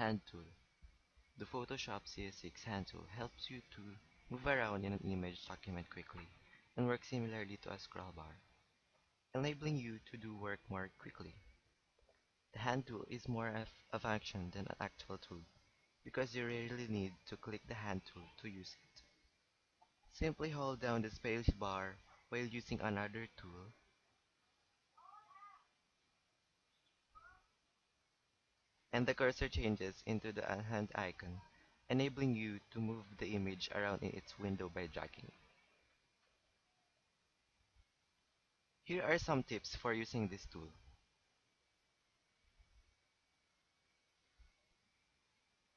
Hand tool. The Photoshop CS6 hand tool helps you to move around in an image document quickly and works similarly to a scroll bar, enabling you to do work more quickly. The hand tool is more of a function than an actual tool because you rarely need to click the hand tool to use it. Simply hold down the space bar while using another tool, and the cursor changes into the hand icon, enabling you to move the image around in its window by dragging. Here are some tips for using this tool.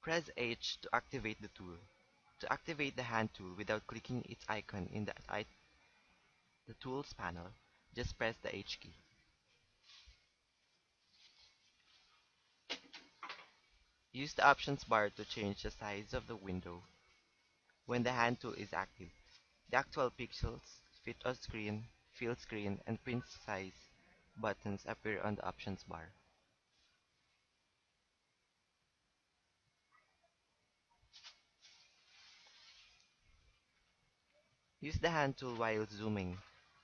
Press H to activate the tool. To activate the hand tool without clicking its icon in the Tools panel, just press the H key. Use the Options bar to change the size of the window. When the hand tool is active, the actual pixels, fit on screen, fill screen, and print size buttons appear on the Options bar. Use the hand tool while zooming.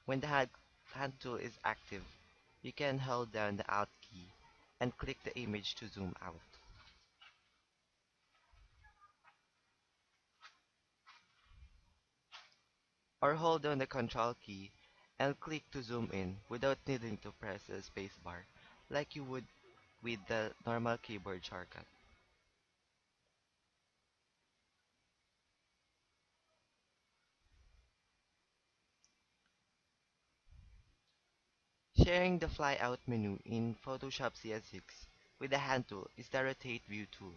When the hand tool is active, you can hold down the Alt key and click the image to zoom out. Or hold down the Control key and click to zoom in without needing to press the spacebar like you would with the normal keyboard shortcut. Sharing the flyout menu in Photoshop CS6 with the hand tool is the Rotate View tool.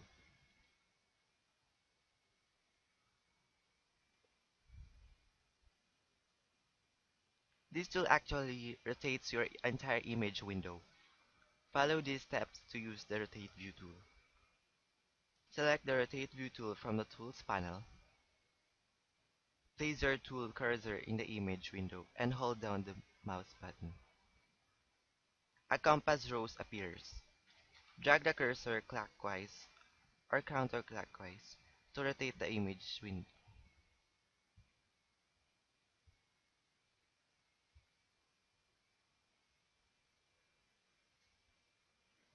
This tool actually rotates your entire image window. Follow these steps to use the Rotate View tool. Select the Rotate View tool from the Tools panel. Place your tool cursor in the image window and hold down the mouse button. A compass rose appears. Drag the cursor clockwise or counterclockwise to rotate the image window.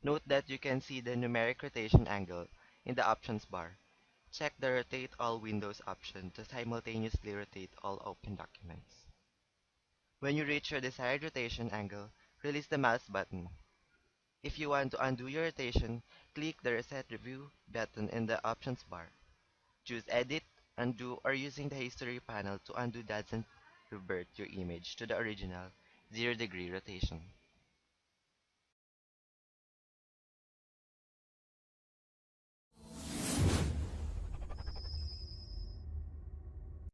Note that you can see the numeric rotation angle in the options bar. Check the Rotate All Windows option to simultaneously rotate all open documents. When you reach your desired rotation angle, release the mouse button. If you want to undo your rotation, click the Reset Review button in the options bar. Choose Edit, Undo, or using the History panel to undo doesn't revert your image to the original 0-degree rotation.